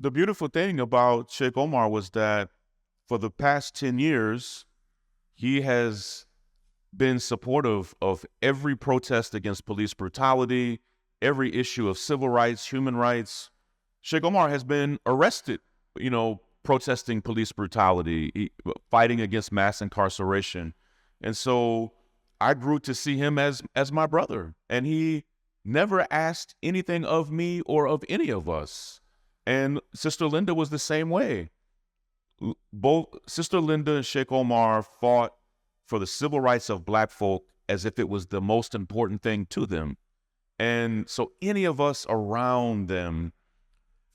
the beautiful thing about Sheikh Omar was that for the past 10 years, he has been supportive of every protest against police brutality, every issue of civil rights, human rights. Sheikh Omar has been arrested, protesting police brutality, fighting against mass incarceration. And so I grew to see him as my brother, and he never asked anything of me or of any of us. And Sister Linda was the same way. Both Sister Linda and Sheikh Omar fought for the civil rights of Black folk as if it was the most important thing to them. And so any of us around them,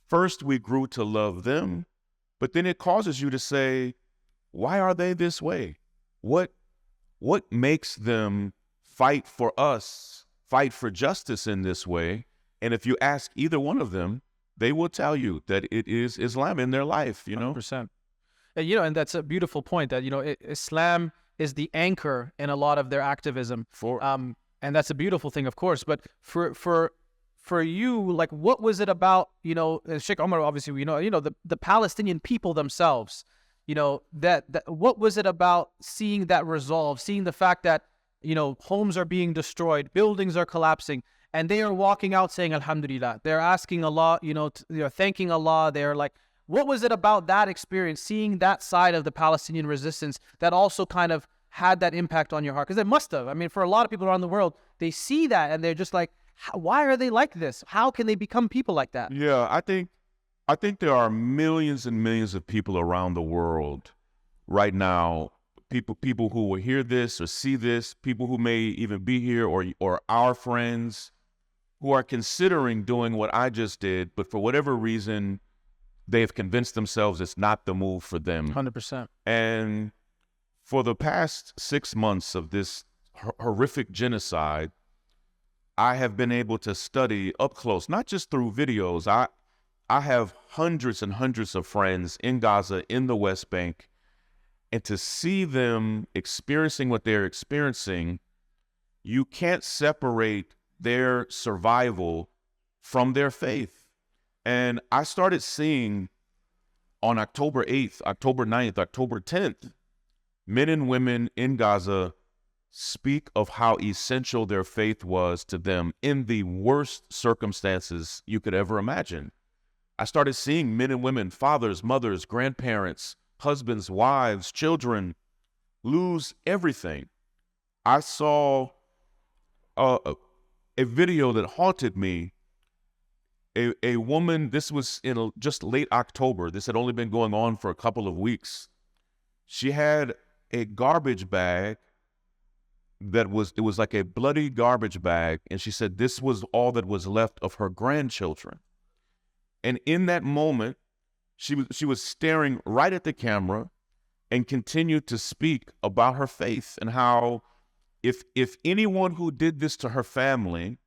first we grew to love them, but then it causes you to say, why are they this way? What makes them fight for us, fight for justice in this way? And if you ask either one of them, they will tell you that it is Islam in their life, 100%. And that's a beautiful point that, Islam is the anchor in a lot of their activism. And that's a beautiful thing, of course. But for you, like, what was it about, Sheikh Omar, obviously, the Palestinian people themselves, that what was it about seeing that resolve, seeing the fact that, homes are being destroyed, buildings are collapsing, and they are walking out saying, Alhamdulillah. They're asking Allah, they're thanking Allah. They're like, what was it about that experience, seeing that side of the Palestinian resistance that also kind of had that impact on your heart? Because it must have. I mean, for a lot of people around the world, they see that and they're just like, why are they like this? How can they become people like that? Yeah, I think there are millions and millions of people around the world right now, people who will hear this or see this, people who may even be here or our friends who are considering doing what I just did, but for whatever reason, they've convinced themselves it's not the move for them. 100%. And for the past 6 months of this horrific genocide, I have been able to study up close, not just through videos. I have hundreds and hundreds of friends in Gaza, in the West Bank, and to see them experiencing what they're experiencing, you can't separate their survival from their faith. And I started seeing on October 8th, October 9th, October 10th, men and women in Gaza speak of how essential their faith was to them in the worst circumstances you could ever imagine. I started seeing men and women, fathers, mothers, grandparents, husbands, wives, children, lose everything. I saw a video that haunted me. A woman, this was in just late October. This had only been going on for a couple of weeks. She had a garbage bag it was like a bloody garbage bag. And she said this was all that was left of her grandchildren. And in that moment, she was staring right at the camera and continued to speak about her faith and how if anyone who did this to her family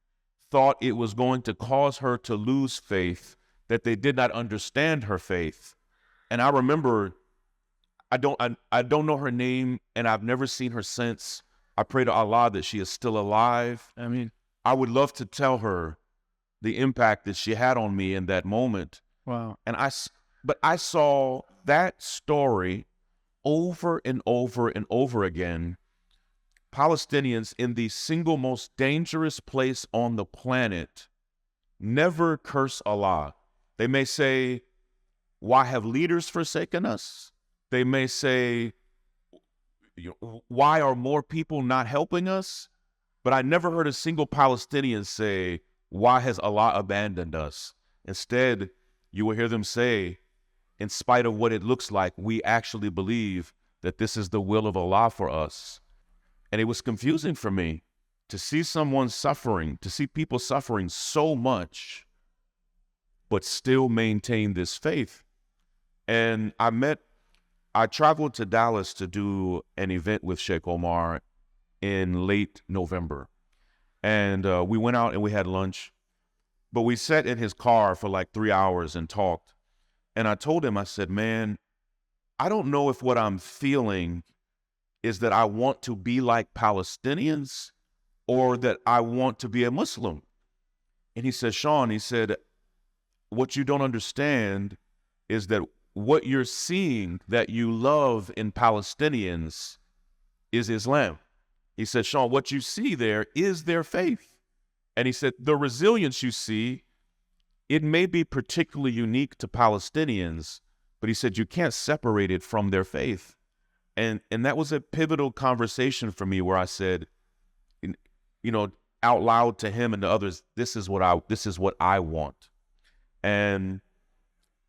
thought it was going to cause her to lose faith, that they did not understand her faith. And I remember, I don't know her name, and I've never seen her since. I pray to Allah that she is still alive. I mean, I would love to tell her the impact that she had on me in that moment. Wow. But I saw that story over and over and over again. Palestinians in the single most dangerous place on the planet never curse Allah. They may say, why have leaders forsaken us? They may say, why are more people not helping us? But I never heard a single Palestinian say, why has Allah abandoned us? Instead, you will hear them say, in spite of what it looks like, we actually believe that this is the will of Allah for us. And it was confusing for me to see someone suffering, to see people suffering so much, but still maintain this faith. And I traveled to Dallas to do an event with Shaykh Omar in late November. And we went out and we had lunch, but we sat in his car for like 3 hours and talked. And I told him, I said, man, I don't know if what I'm feeling is that I want to be like Palestinians or that I want to be a Muslim. And he said, Shaun, he said, what you don't understand is that what you're seeing that you love in Palestinians is Islam. He said, Shaun, what you see there is their faith. And he said, the resilience you see, it may be particularly unique to Palestinians, but he said, you can't separate it from their faith. And that was a pivotal conversation for me where I said, you know, out loud to him and to others, this is what I want. And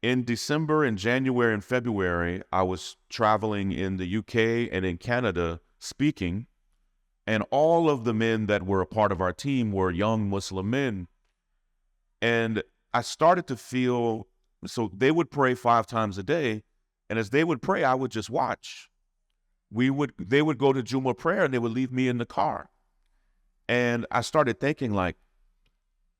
in December and January and February, I was traveling in the UK and in Canada speaking, and all of the men that were a part of our team were young Muslim men. And I started to feel, so they would pray 5 times a day, and as they would pray, I would just watch. They would go to Jummah prayer and they would leave me in the car. And I started thinking, like,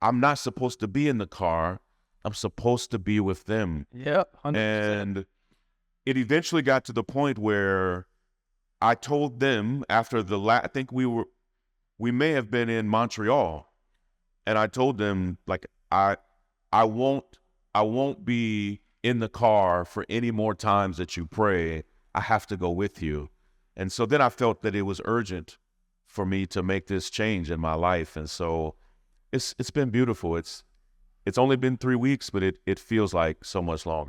I'm not supposed to be in the car. I'm supposed to be with them. Yeah, 100%. And it eventually got to the point where I told them after I think we may have been in Montreal, and I told them, like, I won't be in the car for any more times that you pray. I have to go with you. And so then I felt that it was urgent for me to make this change in my life. And so it's been beautiful. It's only been 3 weeks, but it feels like so much longer.